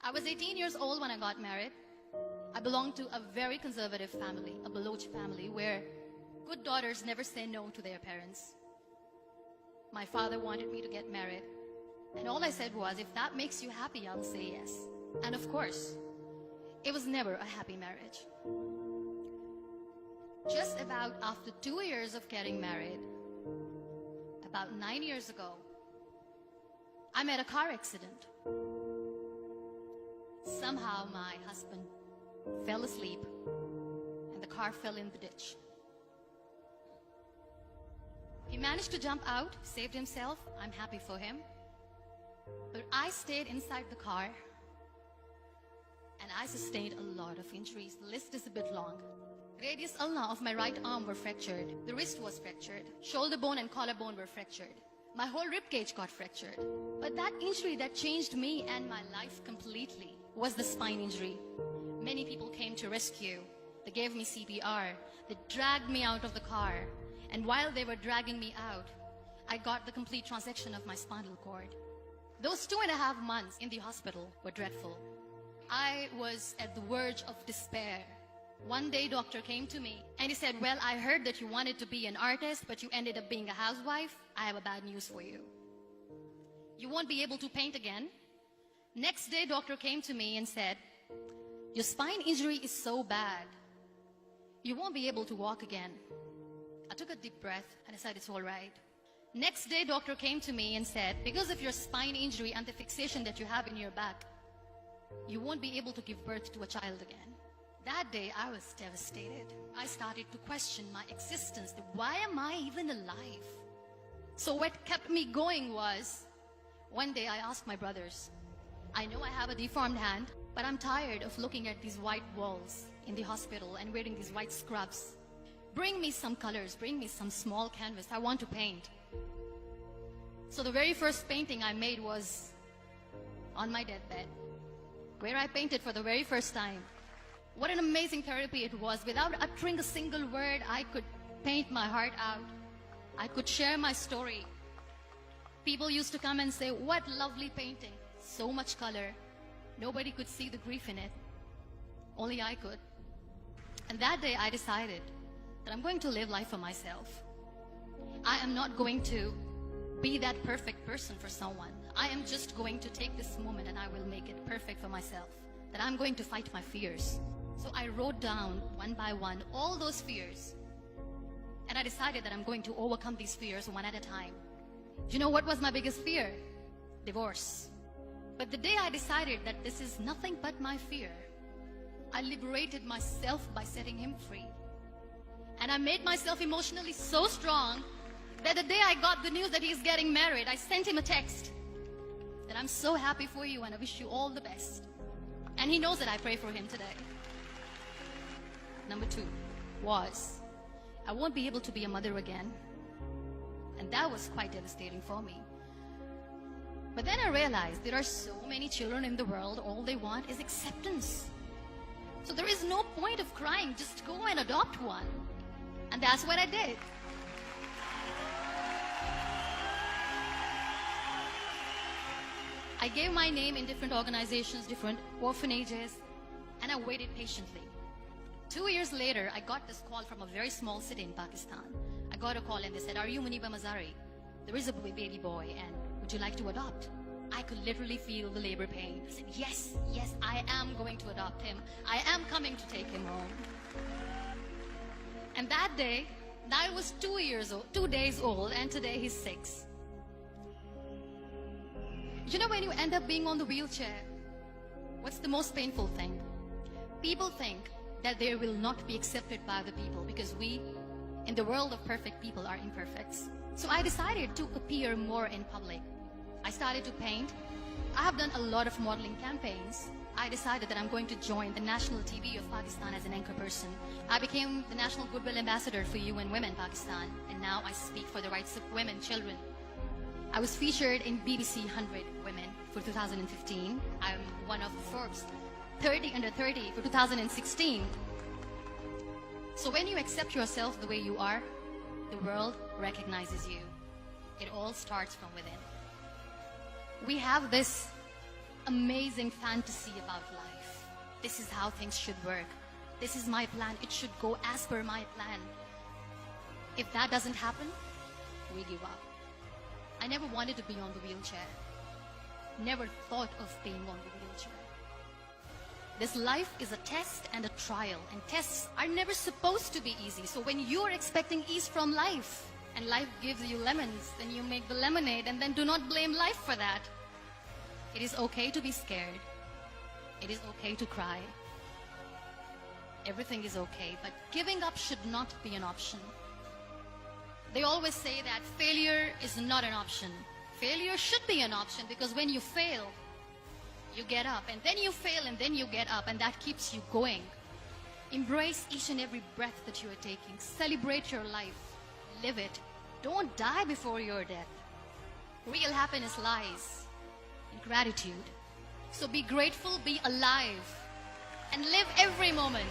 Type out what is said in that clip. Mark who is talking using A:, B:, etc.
A: I was 18 years old when I got married. I belonged to a very conservative family, a Baloch family, where good daughters never say no to their parents. My father wanted me to get married, and all I said was, if that makes you happy, I'll say yes. And of course, it was never a happy marriage. Just about after 2 years of getting married, about 9 years ago, I met a car accident. Somehow my husband fell asleep and the car fell in the ditch. He managed to jump out, saved himself. I'm happy for him. But I stayed inside the car and I sustained a lot of injuries. The list is a bit long. Radius ulna of my right arm were fractured. The wrist was fractured. Shoulder bone and collarbone were fractured. My whole rib cage got fractured. But that injury that changed me and my life completely was the spine injury. Many people came to rescue. They gave me CPR. They dragged me out of the car. And while they were dragging me out, I got the complete transection of my spinal cord. Those 2.5 months in the hospital were dreadful. I was at the verge of despair. One day, doctor came to me and he said, well, I heard that you wanted to be an artist, but you ended up being a housewife. I have a bad news for you. You won't be able to paint again. Next day, doctor came to me and said, your spine injury is so bad, you won't be able to walk again. I took a deep breath and I said, it's all right. Next day, doctor came to me and said, because of your spine injury and the fixation that you have in your back, you won't be able to give birth to a child again. That day, I was devastated. I started to question my existence. Why am I even alive? So what kept me going was, one day I asked my brothers, I know I have a deformed hand, but I'm tired of looking at these white walls in the hospital and wearing these white scrubs. Bring me some colors, bring me some small canvas. I want to paint. So the very first painting I made was on my deathbed, where I painted for the very first time. What an amazing therapy it was. Without uttering a single word, I could paint my heart out. I could share my story. People used to come and say, what lovely painting. So much color. Nobody could see the grief in it. Only I could. And that day I decided that I'm going to live life for myself. I am not going to be that perfect person for someone. I am just going to take this moment and I will make it perfect for myself. That I'm going to fight my fears. So I wrote down one by one all those fears. And I decided that I'm going to overcome these fears one at a time. Do you know what was my biggest fear? Divorce. But the day I decided that this is nothing but my fear, I liberated myself by setting him free. And I made myself emotionally so strong that the day I got the news that he's getting married, I sent him a text that I'm so happy for you and I wish you all the best. And he knows that I pray for him today. Number 2 was, I won't be able to be a mother again. And that was quite devastating for me. But then I realized there are so many children in the world, all they want is acceptance. So there is no point of crying, just go and adopt one. And that's what I did. I gave my name in different organizations, different orphanages, and I waited patiently. 2 years later, I got this call from a very small city in Pakistan. I got a call and they said, are you Muniba Mazari? There is a baby boy and would you like to adopt? I could literally feel the labor pain. I said, yes, yes, I am going to adopt him. I am coming to take him home. And that day, I was 2 days old, and today he's 6. You know, when you end up being on the wheelchair, what's the most painful thing? People think that they will not be accepted by the people because we, in the world of perfect people, are imperfects. So I decided to appear more in public. I started to paint. I have done a lot of modeling campaigns. I decided that I'm going to join the national TV of Pakistan as an anchor person. I became the National Goodwill Ambassador for UN Women Pakistan, and now I speak for the rights of women, children. I was featured in BBC 100 Women for 2015. I'm one of Forbes 30 under 30 for 2016. So when you accept yourself the way you are, the world recognizes you. It all starts from within. We have this amazing fantasy about life. This is how things should work. This is my plan. It should go as per my plan. If that doesn't happen, we give up. I never wanted to be on the wheelchair. Never thought of being on the wheelchair. This life is a test and a trial, and tests are never supposed to be easy. So when you are expecting ease from life, and life gives you lemons, then you make the lemonade, and then do not blame life for that. It is okay to be scared. It is okay to cry. Everything is okay, but giving up should not be an option. They always say that failure is not an option. Failure should be an option, because when you fail, you get up, and then you fail, and then you get up, and that keeps you going. Embrace each and every breath that you are taking. Celebrate your life. Live it. Don't die before your death. Real happiness lies in gratitude. So be grateful, be alive, and live every moment.